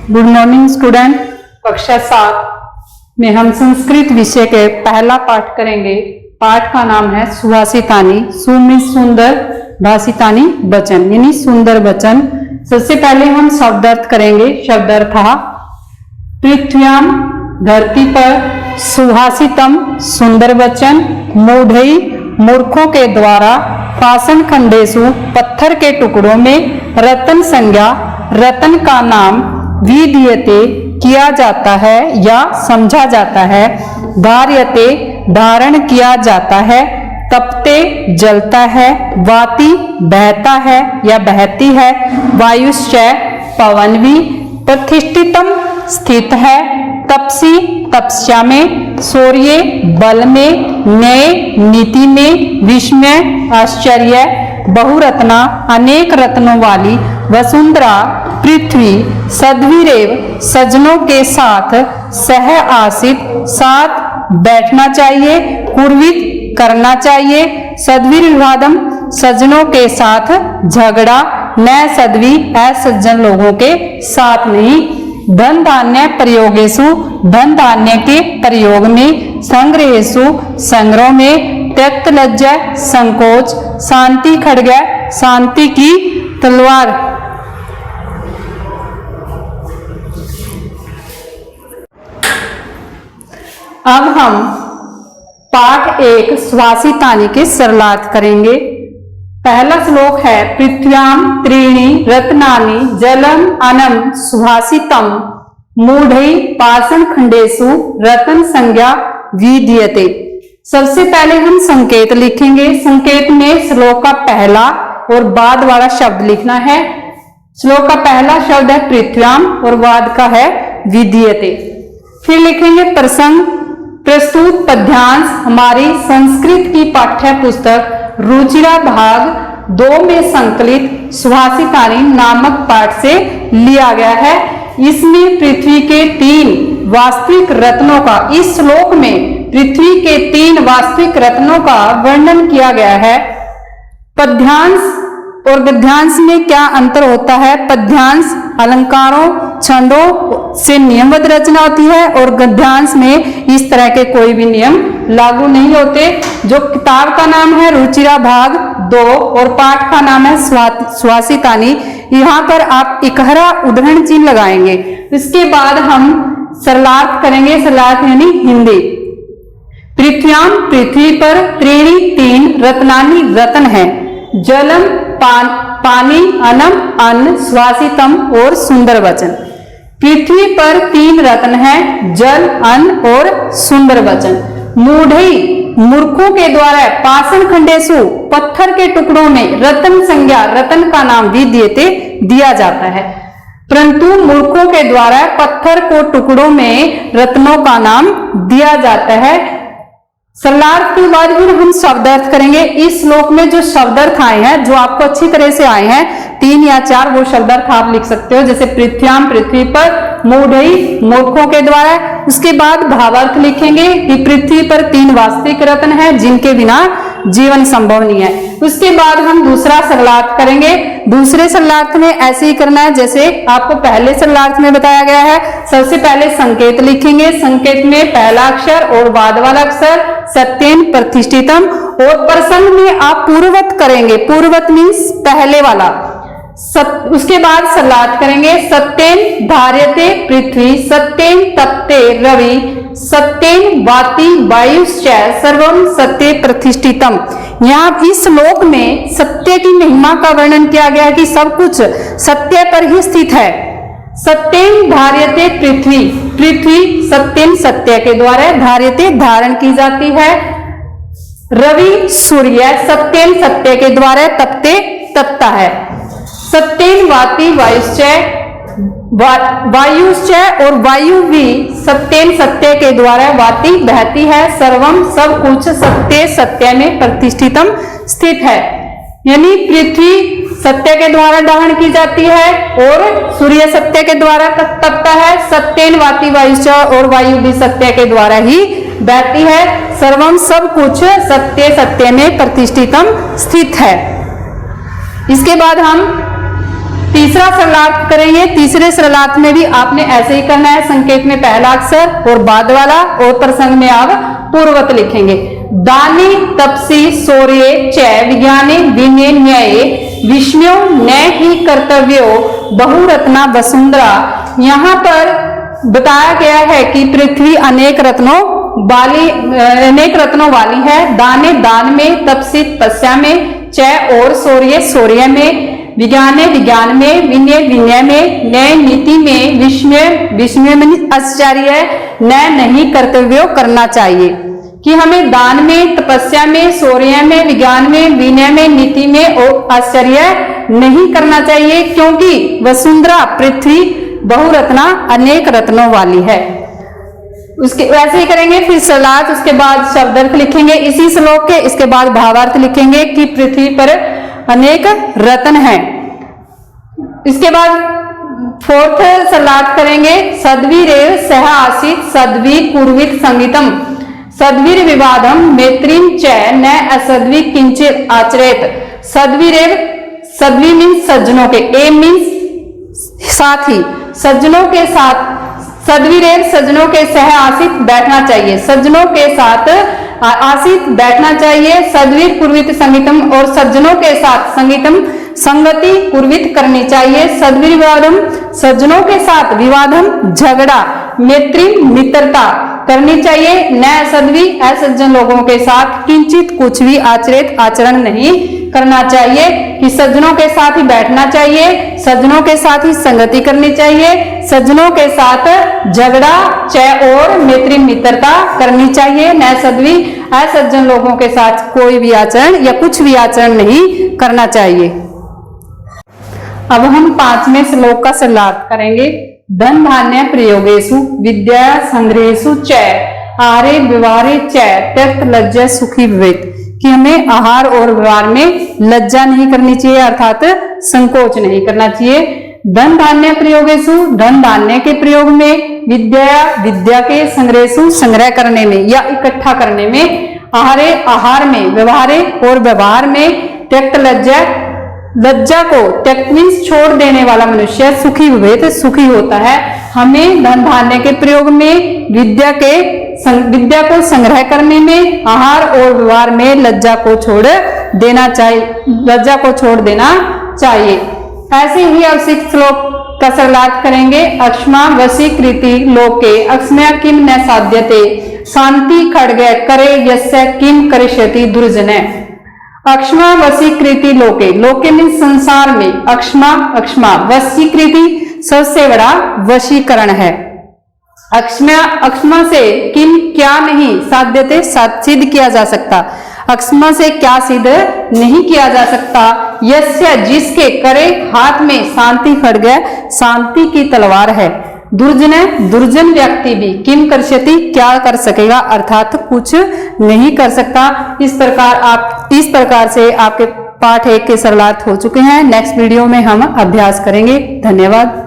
Good morning student. कक्षा 7 में हम संस्कृत विषय के पहला पाठ करेंगे। पाठ का नाम है सुभाषितानि। सु में सुंदर, भाषितानि वचन यानी सुंदर वचन। सबसे पहले हम शब्दार्थ करेंगे। शब्दार्थ पृथ्व्याम धरती पर, सुभाषितम सुंदर वचन, मूढ़ई मूर्खों के द्वारा, पाषाण खंडेषु पत्थर के टुकड़ों में, रतन संज्ञा रतन का नाम, विधीयते किया जाता है या समझा जाता है, धार्यते धारण किया जाता है, तपते जलता है, वाति बहता है या बहती है, वायुश्चय पवन भी, प्रतिष्ठितम स्थित है, तपसी तपस्या में, शौर्य बल में, न्याय नीति में, विस्मय आश्चर्य, बहुरत्ना अनेक रत्नों वाली, वसुंधरा पृथ्वी, सद्वीरेव सज्जनों के साथ, सह आसित साथ बैठना चाहिए, कुर्वित करना चाहिए, सद्वीर विवादम सज्जनों के साथ झगड़ा, न सद्वी असज्जन लोगों के साथ नहीं, धन धान्य प्रयोगेशु धन धान्य के प्रयोग में, संग्रहेशु संग्रह में, त्यक्त लज्जा संकोच, शांति खड्ग शांति की तलवार। अब हम पाठ 1 सुभाषितानि के सरलार्थ करेंगे। पहला श्लोक है पृथ्व्याम त्रीणि रत्नानि जलम अनम सुभाषितम मूढ़ै पाषाण खंडेषु रतन संज्ञा विधीयते। सबसे पहले हम संकेत लिखेंगे। संकेत में श्लोक का पहला और बाद वाला शब्द लिखना है। श्लोक का पहला शब्द है पृथ्व्याम और बाद का है विधीयते। फिर लिखेंगे प्रसंग। प्रस्तुत पद्यांश हमारी संस्कृत की पाठ्य पुस्तक रुचिरा भाग 2 में संकलित सुभाषितानि नामक पाठ से लिया गया है। इसमें पृथ्वी के 3 वास्तविक रत्नों का, इस श्लोक में पृथ्वी के 3 वास्तविक रत्नों का वर्णन किया गया है। पद्यांश और गद्यांश में क्या अंतर होता है? पद्यांश अलंकारों छंदों से नियमबद्ध रचना होती है और गद्यांश में इस तरह के कोई भी नियम लागू नहीं होते। जो किताब का नाम है रुचिरा भाग 2 और पाठ का नाम है सुभाषितानि। यहाँ पर आप इकहरा उद्धरण चिन्ह लगाएंगे। इसके बाद हम सरलार्थ करेंगे। सरलार्थ यानी हिंदी। पृथ्व्याम पृथ्वी पर, त्रीणि 3 रत्नानि रत्न है, जलम पानी, अनम अन्न, सुभाषितम और सुंदर वचन। पृथ्वी पर 3 रत्न है, जल अन्न और सुंदर वचन। मूढ़ई मूर्खों के द्वारा, पाषाण खंडेषु पत्थर के टुकड़ों में, रतन संज्ञा रतन का नाम विधीयते दिया जाता है। परंतु मूर्खों के द्वारा पत्थर को टुकड़ों में रत्नों का नाम दिया जाता है। सरलार्थ के बाद फिर हम शब्दार्थ करेंगे। इस श्लोक में जो शब्दार्थ आए हैं, जो आपको अच्छी तरह से आए हैं 3 या 4, वो शब्दार्थ आप लिख सकते हो। जैसे पृथ्व्याम पृथ्वी पर, मूढ़ई मूर्खों के द्वारा। उसके बाद भावार्थ लिखेंगे कि पृथ्वी पर 3 वास्तविक रत्न है जिनके बिना जीवन संभव नहीं है। उसके बाद हम दूसरा सरलार्थ करेंगे। दूसरे सरलार्थ में ऐसे ही करना है जैसे आपको पहले सरलार्थ में बताया गया है। सबसे पहले संकेत लिखेंगे। संकेत में पहला अक्षर और बाद वाला अक्षर, सत्येन प्रतिष्ठितम, और प्रसंग में आप पूर्ववत करेंगे। पूर्ववत मीन्स पहले वाला। उसके बाद सरलार्थ करेंगे। सत्येन धार्यते पृथ्वी, सत्येन तपते रवि, सत्येन वाति वायुश्च सर्वम सत्ये प्रतिष्ठितम। यहाँ इस श्लोक में सत्य की महिमा का वर्णन किया गया है कि सब कुछ सत्य पर ही स्थित है। सत्येन धार्यते पृथ्वी, पृथ्वी सत्येन सत्य के द्वारा धार्यते धारण की जाती है। रवि सूर्य सत्येन सत्य के द्वारा तपते तपता है। सत्येन वाति वायुश्चय वायुश्चय और वायु भी सत्येन सत्य के द्वारा वाति बहती है। सर्वम सब कुछ सत्य सत्य में प्रतिष्ठितम स्थित है। यानी पृथ्वी सत्य के द्वारा धारण की जाती है और सूर्य सत्य के द्वारा तपता है। सत्येन वाति वायुश्चय और वायु भी सत्य के द्वारा ही बहती है। सर्वम सब कुछ सत्य सत्य में प्रतिष्ठितम स्थित है। इसके बाद हम तीसरा सरलार्थ करेंगे। तीसरे सरलार्थ में भी आपने ऐसे ही करना है, संकेत में पहला अक्षर और बाद वाला, और प्रसंग में आप पूर्ववत लिखेंगे। दानी तपसी शौर्ये च विज्ञाने विनये न्याये विस्मयो न ही कर्तव्यो बहुरत्ना वसुंधरा। यहाँ पर बताया गया है कि पृथ्वी अनेक रत्नों वाली है। दाने दान में, तपसी तपस्या में, च और शौर्य शौर्य में, विज्ञाने विज्ञान में, विनय विनय में, न्याय नीति में, विस्मय विस्मय में आश्चर्य न नहीं कर्तव्य करना चाहिए। कि हमें दान में, तपस्या में, शौर्य में, विज्ञान में, विनय में, नीति में और आश्चर्य नहीं करना चाहिए, क्योंकि वसुंधरा पृथ्वी बहुरत्ना अनेक रत्नों वाली है। उसके वैसे ही करेंगे। फिर सरलार्थ, उसके बाद शब्दार्थ लिखेंगे इसी श्लोक के, इसके बाद भावार्थ लिखेंगे कि पृथ्वी पर अनेक रत्न हैं। इसके बाद फोर्थ सरलार्थ करेंगे। सद्वीरेव सह आसीत सद्वीर पूर्विक संगीतम सद्वीर विवादम मैत्रीम च न असद्वी किंचित आचरेत। सद्वीरेव, सद्वी मीन्स सज्जनों के, ए मीन्स साथी, सज्जनों के साथ, सद्वीरेव सज्जनों के सह आसित बैठना चाहिए, सज्जनों के साथ आसित बैठना चाहिए। सद्वीर पूर्वित संगीतम, और सज्जनों के साथ संगीतम संगति पूर्वित करनी चाहिए। सद्वीर विवादम, सज्जनों के साथ, विवादम झगड़ा, मैत्री मित्रता करनी चाहिए। न सद्वी असज्जन लोगों के साथ किंचित कुछ भी आचरित आचरण नहीं करना चाहिए। कि सज्जनों के साथ ही बैठना चाहिए, सज्जनों के साथ ही संगति करनी चाहिए, सज्जनों के साथ झगड़ा च और मैत्री मित्रता करनी चाहिए। न सद्वी असज्जन लोगों के साथ कोई भी आचरण या कुछ भी आचरण नहीं करना चाहिए। अब हम 5वें श्लोक का सरलार्थ करेंगे। धन धान्य प्रयोगेषु विद्या संग्रहेषु च आहारे व्यवहारे च त्यक्त लज्जा सुखी भवेत्। कि हमें आहार और व्यवहार में लज्जा नहीं करनी चाहिए, अर्थात संकोच नहीं करना चाहिए। धन धान्य प्रयोगेषु, धन धान्य के प्रयोग में, विद्या विद्या के, संग्रहेषु संग्रह करने में या इकट्ठा करने में, आहारे आहार में, व्यवहारे और व्यवहार में, त्यक्त लज्जा लज्जा को, त्यक्त मीन्स छोड़ देने वाला मनुष्य सुखी भवेत् सुखी होता है। हमें धन धान्य के प्रयोग में, विद्या को संग्रह करने में, आहार और व्यवहार में लज्जा को छोड़ देना चाहिए। ऐसे ही अब 6 श्लोक का सरलार्थ करेंगे। अक्ष्मा वशीकृति लोके अक्ष्म्या किम न साध्यते शांति खड्गे करे यस्य किम करिष्यति दुर्जने। अक्ष्मा वशीकृति लोके, लोके मीन्स संसार में, अक्ष्मा अक्ष्मा, वशीकृति सबसे बड़ा वशीकरण है। अक्ष्मा से किम क्या नहीं, साध्यते सिद्ध किया जा सकता, अक्ष्मा से क्या सिद्ध नहीं किया जा सकता। यस्य जिसके, करे हाथ में, शांति खड्ग शांति की तलवार है, दुर्जन व्यक्ति भी, किम कर्ष्यति क्या कर सकेगा, अर्थात कुछ नहीं कर सकता। इस प्रकार से आपके पाठ 1 के सरलार्थ हो चुके हैं। नेक्स्ट वीडियो में हम अभ्यास करेंगे। धन्यवाद।